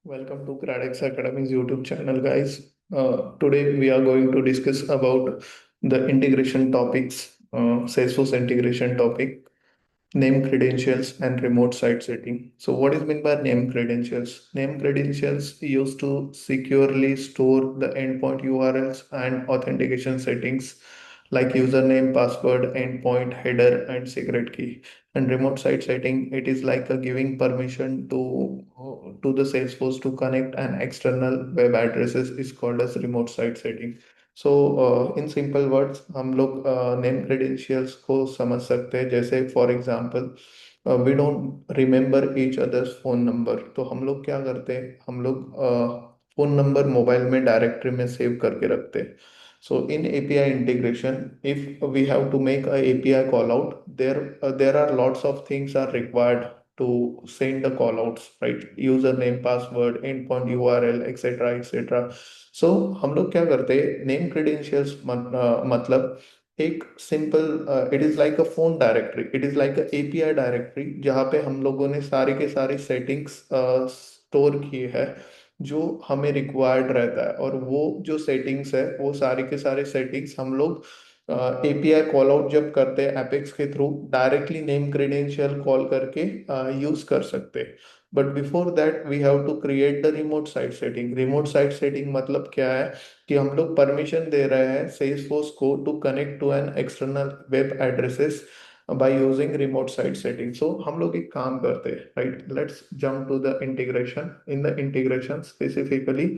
Welcome to Gradex Academy's YouTube channel, guys. Today we are going to discuss about the integration topics, Salesforce integration topic, name credentials and remote site setting. So what is meant by name credentials? Name credentials used to securely store the endpoint URLs and authentication settings like username, password, endpoint, header, and secret key. And remote site setting, it is like a giving permission to the Salesforce to connect an external web addresses is called as remote site setting. So in simple words हम लोग named credentials को समझ सकते हैं, जैसे for example we don't remember each others phone number. तो हम लोग क्या करते हैं, हम लोग फोन नंबर मोबाइल में डायरेक्टरी में सेव करके रखते हैं। So in API integration, if we have to make a API call out, there are lots of things are required to send the call outs, right? Username, password, endpoint URL, etc etc. सो हम लोग क्या करते हैं, name credentials मतलब एक simple, it is like a phone directory, it is like a API directory जहाँ पे हम लोगों ने सारे के सारे सेटिंग्स स्टोर किए हैं जो हमें रिक्वायर्ड रहता है। और वो जो सेटिंग्स है, वो सारे के सारे सेटिंग्स हम लोग एपीआई कॉल आउट जब करते हैं एपेक्स के through, directly name credential call करके यूज कर सकते हैं। But before that we have to create the remote site setting. Remote site setting मतलब क्या है कि हम लोग परमिशन दे रहे हैं सेल्सफोर्स को to connect to an external web addresses by using remote site setting. So हम लोग एक काम करते हैं, right? Let's jump to the integration. In the integration specifically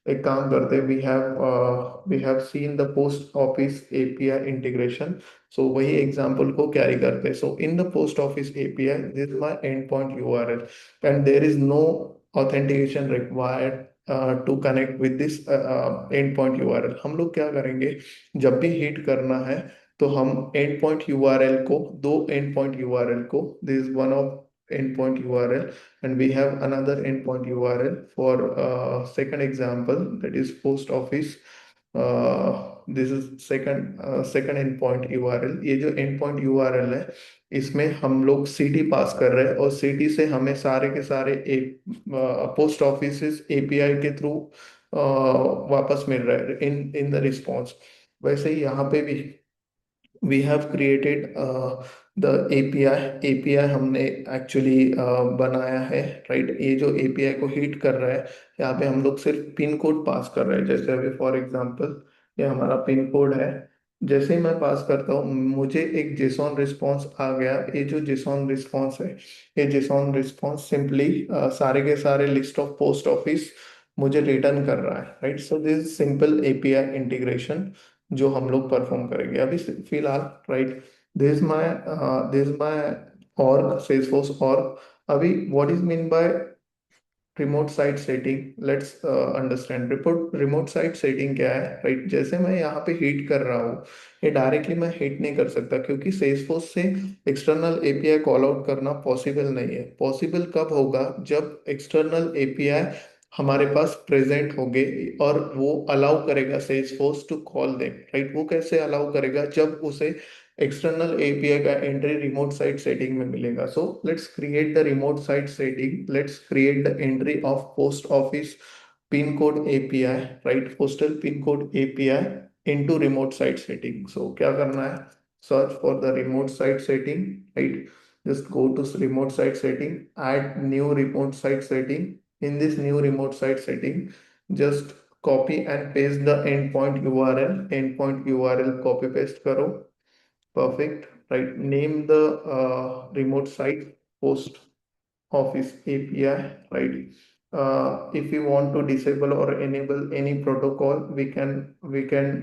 एक काम करते, we have seen the post office API integration. So वही एग्जांपल को कैरी करते हैं। So in the post office API, this is my end point URL and there is no authentication required to connect with this and point URL. हम लोग क्या करेंगे, जब भी हिट करना है तो हम एंड पॉइंट यूआरएल को, दो एंड पॉइंट यूआरएल को, this is one of endpoint URL and we have another endpoint URL for second example, that is post office. This is second endpoint URL। ये जो endpoint URL है, इसमें हम लोग city पास कर रहे हैं और सिटी से हमें सारे के सारे पोस्ट ऑफिस एपीआई के थ्रू वापस मिल रहा है इन इन द रिस्पॉन्स। वैसे ही यहाँ पे भी we have created the API हमने एक्चुअली बनाया है, राइट? ये जो API को हिट कर रहा है, यहाँ पे हम लोग सिर्फ पिन कोड पास कर रहे हैं। जैसे अभी फॉर एग्जांपल ये हमारा पिन कोड है, जैसे ही मैं पास करता हूँ मुझे एक जेसॉन रिस्पॉन्स आ गया। ये जो जेसॉन रिस्पॉन्स है, ये जेसॉन रिस्पॉन्स सिंपली सारे के सारे लिस्ट ऑफ पोस्ट ऑफिस मुझे रिटर्न कर रहा है, right? So this simple API integration जो हम लोग परफॉर्म करेंगे अभी फिलहाल, right? This my org, Salesforce org. अभी what is mean by remote site setting? Let's understand report remote site setting क्या है, राइट? जैसे मैं यहाँ पे हिट कर रहा हूँ, ये डायरेक्टली मैं हिट नहीं कर सकता क्योंकि सेल्सफोर्स से एक्सटर्नल एपीआई कॉल आउट करना पॉसिबल नहीं है। पॉसिबल कब होगा, जब एक्सटर्नल एपीआई हमारे पास प्रेजेंट होंगे और वो अलाउ करेगा Salesforce to call them, right? वो कैसे अलाउ करेगा, जब उसे एक्सटर्नल एपीआई का एंट्री रिमोट साइट सेटिंग में मिलेगा। So let's create the remote site setting, let's create the entry of post office pin code API, right? Postal pin code API into remote site setting. So क्या करना है, search for the remote site setting, right? just go to remote site setting, add new remote site setting. In this new remote site setting, just copy and paste the endpoint URL copy paste करो। Perfect. Right. Name the remote site post office API. Right. If you want to disable or enable any protocol, we can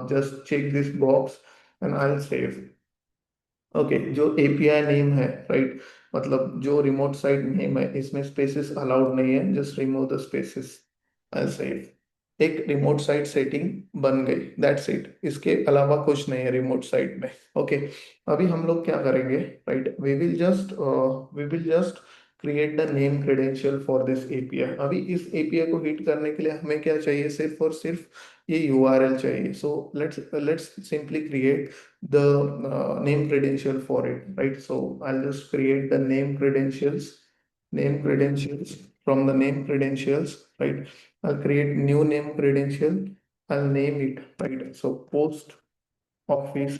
just check this box and I'll save। Okay, जो API name है, right, मतलब जो remote site name है, इसमें spaces allowed नहीं है, just remove the spaces. ऐसे ही एक रिमोट साइट सेटिंग बन गई, दैट्स इट। इसके अलावा कुछ नहीं है रिमोट साइट में। ओके, अभी हम लोग क्या करेंगे, right? We will just create the name credential for this API. अभी इस एपीआई को हिट करने के लिए हमें क्या चाहिए, सिर्फ और सिर्फ ये यूआरएल चाहिए। So let's simply create the name credential for it, right? So I'll just create the name credentials, from the name credentials, right? I'll create new name credential. I'll name it, right? So post office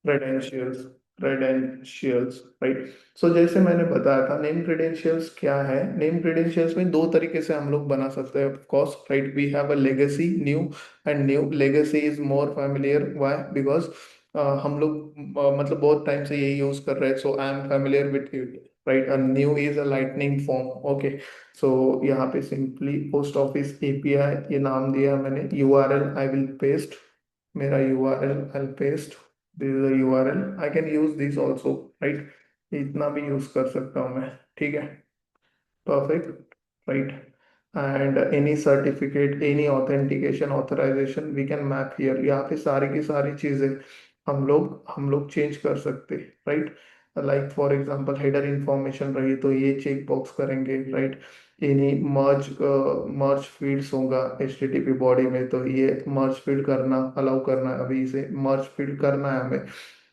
credentials credentials right. So जैसे मैंने बताया था name credentials क्या है, name credentials में दो तरीके से हम लोग बना सकते हैं of course, right? We have a legacy new, and new legacy is more familiar, why? Because हम लोग मतलब बहुत टाइम से यही यूज कर रहे हैं, so I am familiar with it, right? A new is a lightning form, okay. So यहाँ पे सिंपली पोस्ट ऑफिस एपीआई ये नाम दिया मैंने, यूआरएल आई विल पेस्ट, मेरा URL I paste, this is a URL, I can use this also, right? इतना भी use कर सकता हूँ मैं, ठीक है? Perfect, right? And any certificate, any authentication, authorization, we can map here. यहाँ पे सारी की सारी चीजें हम लोग चेंज कर सकते, right? Like for example header information रही तो ये चेक बॉक्स करेंगे, राइट? एनी मर्ज फील्ड्स होगा HTTP बॉडी में तो ये मर्ज फील्ड करना अलाउ करना है, अभी इसे मर्ज फील्ड करना है हमें,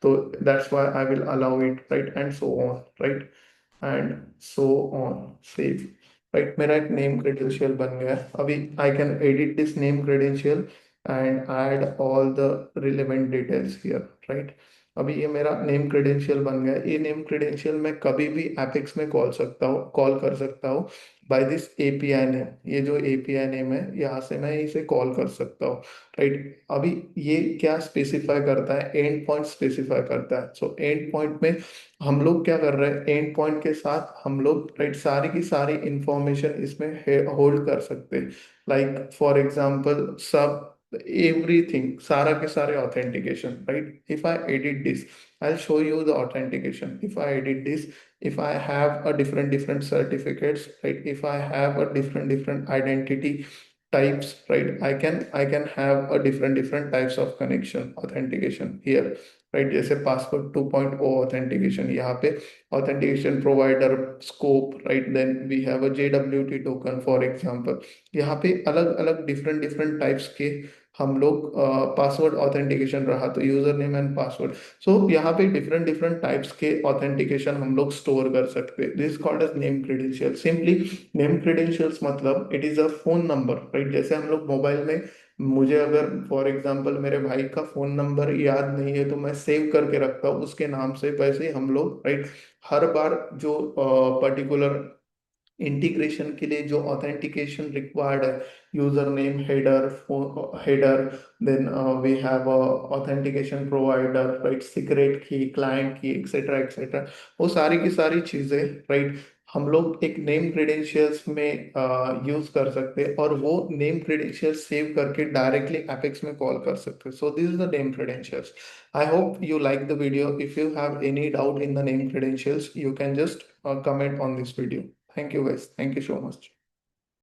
तो that's why I will allow it, right? And so on, right? And so on, save, right? मेरा एक नेम क्रेडेंशियल बन गया है। अभी I can edit this name credential and add all the relevant details here, right? अभी ये मेरा name credential बन गया है। ये नेम क्रेडेंशियल मैं कभी भी एपिक्स में कॉल कर सकता हूँ बाय दिस एपीआई नेम। ये जो एपीआई नेम है यहाँ से मैं इसे कॉल कर सकता हूँ, राइट? अभी ये क्या स्पेसिफाई करता है, एंड पॉइंट स्पेसिफाई करता है। सो एंड पॉइंट में हम लोग क्या कर रहे हैं, एंड पॉइंट के साथ हम लोग, राइट, सारी की सारी इंफॉर्मेशन इसमें होल्ड कर सकते हैं। लाइक फॉर एग्जांपल सब एवरीथिंग, सारा के सारे authentication, right? If I edit this, I show you the authentication. If I edit this, if I have a different certificates, right? If I have a different identity types, right? I can have a different types of connection authentication here, right? जैसे password 2.0 authentication, यहाँ पे authentication provider scope, right? Then we have a JWT token for example. यहाँ पे अलग अलग different types के हम लोग पासवर्ड ऑथेंटिकेशन रहा तो यूजर नेम एंड पासवर्ड। सो यहाँ पे डिफरेंट टाइप्स के ऑथेंटिकेशन हम लोग स्टोर कर सकते हैं। This called as named credential. Simply named credentials मतलब it is a phone number, right? जैसे हम लोग मोबाइल में, मुझे अगर फॉर एग्जांपल मेरे भाई का फोन नंबर याद नहीं है तो मैं सेव करके रखता हूँ उसके नाम से, वैसे ही हम लोग, राइट, हर बार जो पर्टिकुलर इंटीग्रेशन के लिए जो ऑथेंटिकेशन रिक्वायर्ड है, user name, header, then we have authentication provider, right, secret key, client key, etcetera etcetera, वो सारी की सारी चीजें, राइट, हम लोग एक नेम क्रेडेंशियल्स में यूज कर सकते हैं और वो नेम क्रेडेंशियल्स सेव करके डायरेक्टली एपेक्स में कॉल कर सकते हैं। So this is the name credentials. I hope you like the video. If you have any doubt in the name credentials, you can just comment on this video. Thank you guys. Thank you so much.